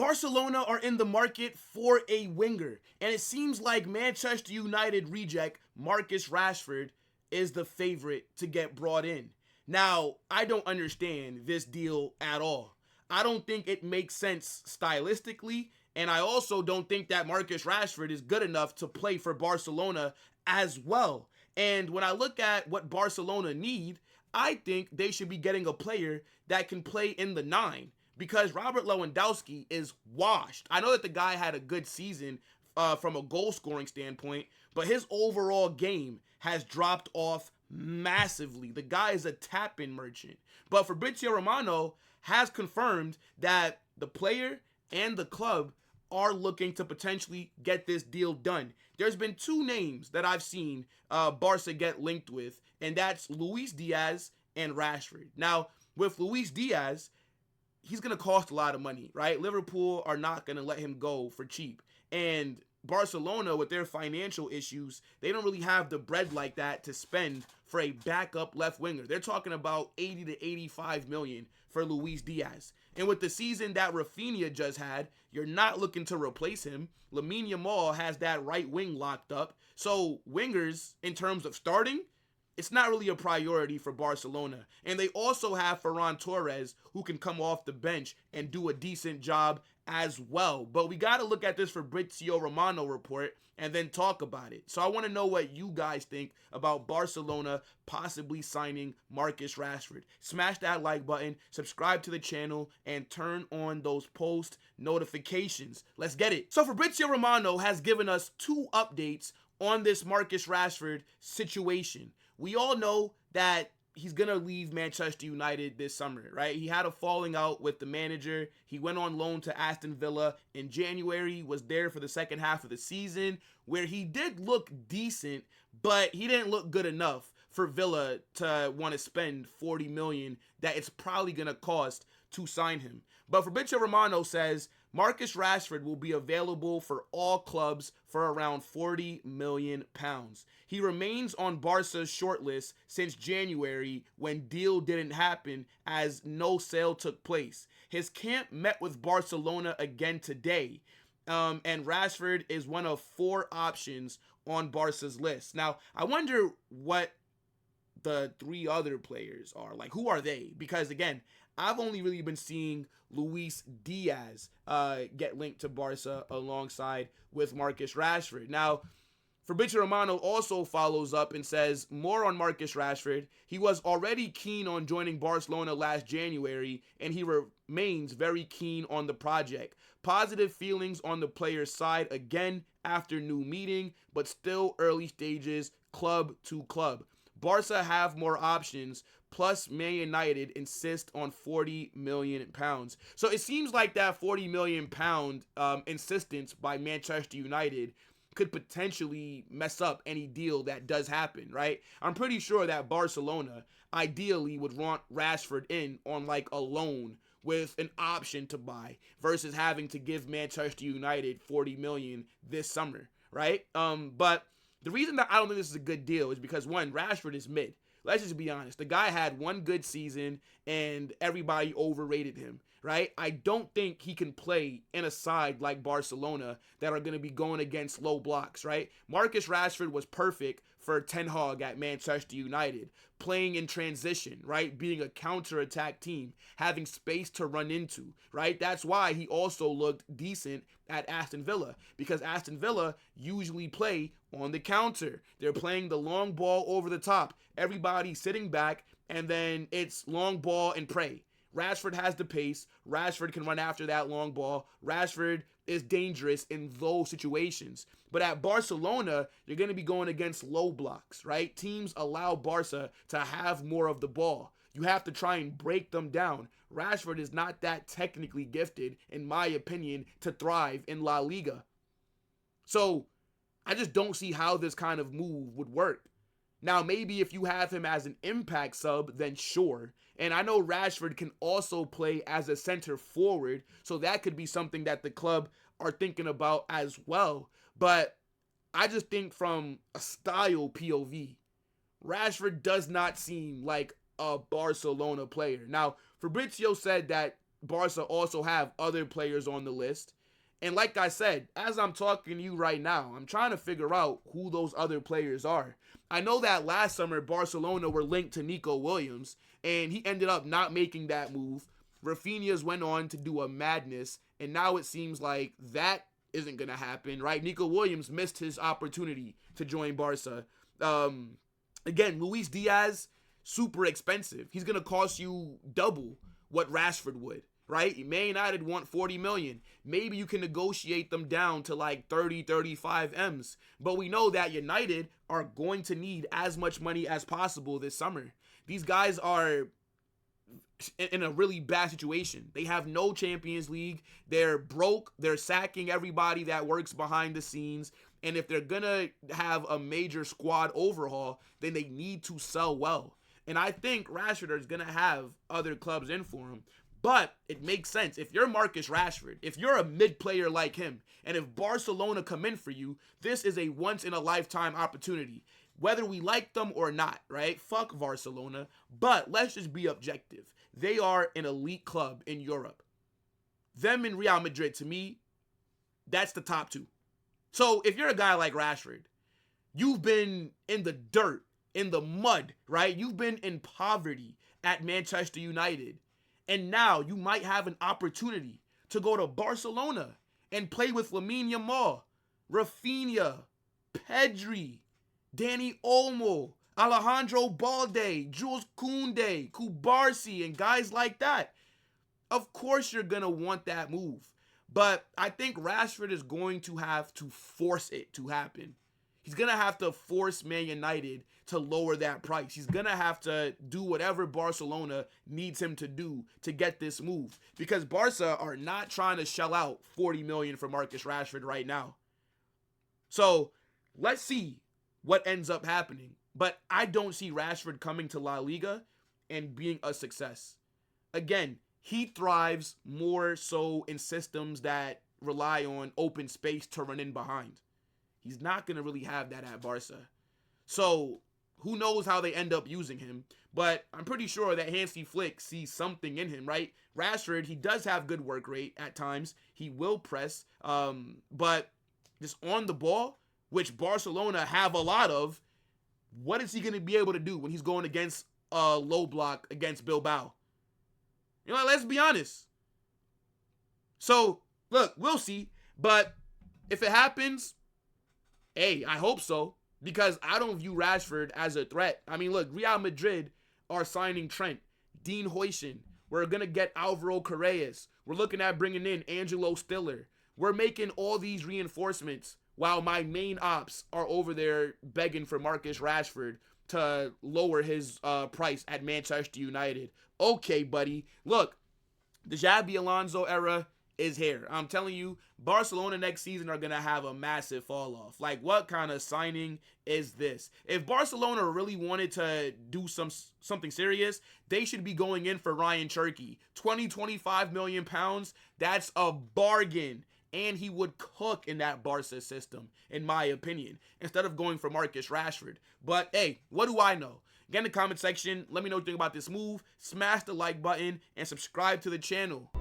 Barcelona are in the market for a winger, and it seems like Manchester United reject Marcus Rashford is the favorite to get brought in. Now, I don't understand this deal at all. I don't think it makes sense stylistically, and I also don't think that Marcus Rashford is good enough to play for Barcelona as well. And when I look at what Barcelona need, I think they should be getting a player that can play in the 9 because Robert Lewandowski is washed. I know that the guy had a good season from a goal scoring standpoint, but his overall game has dropped off massively. The guy is a tap-in merchant. But Fabrizio Romano has confirmed that the player and the club are looking to potentially get this deal done. There's been 2 names that I've seen Barca get linked with, and that's Luis Diaz and Rashford. Now, with Luis Diaz, he's going to cost a lot of money, right? Liverpool are not going to let him go for cheap. And Barcelona, with their financial issues, they don't really have the bread like that to spend for a backup left winger. They're talking about 80 to 85 million for Luis Diaz. And with the season that Rafinha just had, you're not looking to replace him. Lamine Yamal has that right wing locked up. So wingers, in terms of starting, it's not really a priority for Barcelona. And they also have Ferran Torres, who can come off the bench and do a decent job as well. But we got to look at this Fabrizio Romano report and then talk about it. So I want to know what you guys think about Barcelona possibly signing Marcus Rashford. Smash that like button, subscribe to the channel, and turn on those post notifications. Let's get it. So Fabrizio Romano has given us 2 updates on this Marcus Rashford situation. We all know that he's going to leave Manchester United this summer, right? He had a falling out with the manager. He went on loan to Aston Villa in January, was there for the second half of the season, where he did look decent, but he didn't look good enough for Villa to want to spend 40 million that it's probably going to cost to sign him. But Fabrizio Romano says Marcus Rashford will be available for all clubs for around 40 million pounds. He remains on Barca's shortlist since January when deal didn't happen as no sale took place. His camp met with Barcelona again today, and Rashford is one of 4 options on Barca's list. Now, I wonder what the 3 other players are. Like, who are they? Because, again, I've only really been seeing Luis Diaz get linked to Barca alongside with Marcus Rashford. Now, Fabrizio Romano also follows up and says more on Marcus Rashford. He was already keen on joining Barcelona last January, and he remains very keen on the project. Positive feelings on the player's side again after new meeting, but still early stages, club to club. Barca have more options, plus Man United insist on 40 million pounds. So it seems like that 40 million pound insistence by Manchester United could potentially mess up any deal that does happen, right? I'm pretty sure that Barcelona ideally would want Rashford in on like a loan with an option to buy versus having to give Manchester United 40 million this summer, right? But the reason that I don't think this is a good deal is because, one, Rashford is mid. Let's just be honest. The guy had one good season and everybody overrated him, right? I don't think he can play in a side like Barcelona that are going to be going against low blocks, right? Marcus Rashford was perfect for Ten Hag at Manchester United, playing in transition, right? Being a counter-attack team, having space to run into, right? That's why he also looked decent at Aston Villa, because Aston Villa usually play on the counter. They're playing the long ball over the top. Everybody sitting back, and then it's long ball and pray. Rashford has the pace. Rashford can run after that long ball. Rashford is dangerous in those situations. But at Barcelona, you're going to be going against low blocks, right? Teams allow Barca to have more of the ball. You have to try and break them down. Rashford is not that technically gifted, in my opinion, to thrive in La Liga. So I just don't see how this kind of move would work. Now, maybe if you have him as an impact sub, then sure. And I know Rashford can also play as a center forward, so that could be something that the club are thinking about as well. But I just think from a style POV, Rashford does not seem like a Barcelona player. Now, Fabrizio said that Barca also have other players on the list. And like I said, as I'm talking to you right now, I'm trying to figure out who those other players are. I know that last summer Barcelona were linked to Nico Williams, and he ended up not making that move. Rafinha's went on to do a madness, and now it seems like that isn't going to happen, right? Nico Williams missed his opportunity to join Barca. Again, Luis Diaz, super expensive. He's going to cost you double what Rashford would. Right? Man United want 40 million. Maybe you can negotiate them down to like 30, 35 M's. But we know that United are going to need as much money as possible this summer. These guys are in a really bad situation. They have no Champions League. They're broke. They're sacking everybody that works behind the scenes. And if they're going to have a major squad overhaul, then they need to sell well. And I think Rashford is going to have other clubs in for him. But it makes sense. If you're Marcus Rashford, if you're a mid player like him, and if Barcelona come in for you, this is a once-in-a-lifetime opportunity. Whether we like them or not, right? Fuck Barcelona. But let's just be objective. They are an elite club in Europe. Them and Real Madrid, to me, that's the top two. So if you're a guy like Rashford, you've been in the dirt, in the mud, right? You've been in poverty at Manchester United. And now you might have an opportunity to go to Barcelona and play with Lamine Yamal, Rafinha, Pedri, Dani Olmo, Alejandro Balde, Jules Koundé, Kubarsi, and guys like that. Of course you're going to want that move. But I think Rashford is going to have to force it to happen. He's going to have to force Man United to lower that price. He's going to have to do whatever Barcelona needs him to do to get this move. Because Barca are not trying to shell out 40 million for Marcus Rashford right now. So let's see what ends up happening. But I don't see Rashford coming to La Liga and being a success. Again, he thrives more so in systems that rely on open space to run in behind. He's not going to really have that at Barca. So who knows how they end up using him. But I'm pretty sure that Hansi Flick sees something in him, right? Rashford, he does have good work rate at times. He will press. But just on the ball, which Barcelona have a lot of, what is he going to be able to do when he's going against a low block against Bilbao? You know, let's be honest. So, look, we'll see. But if it happens, hey, I hope so. Because I don't view Rashford as a threat. I mean, look, Real Madrid are signing Trent, Dean Huijsen. We're going to get Alvaro Carreras. We're looking at bringing in Angelo Stiller. We're making all these reinforcements while my main ops are over there begging for Marcus Rashford to lower his price at Manchester United. Okay, buddy. Look, the Xabi Alonso era is here. I'm telling you, Barcelona next season are going to have a massive fall off. Like, what kind of signing is this? If Barcelona really wanted to do something serious, they should be going in for Ryan Cherky. 25 million pounds. That's a bargain. And he would cook in that Barca system, in my opinion, instead of going for Marcus Rashford. But, hey, what do I know? Get in the comment section. Let me know what you think about this move. Smash the like button and subscribe to the channel.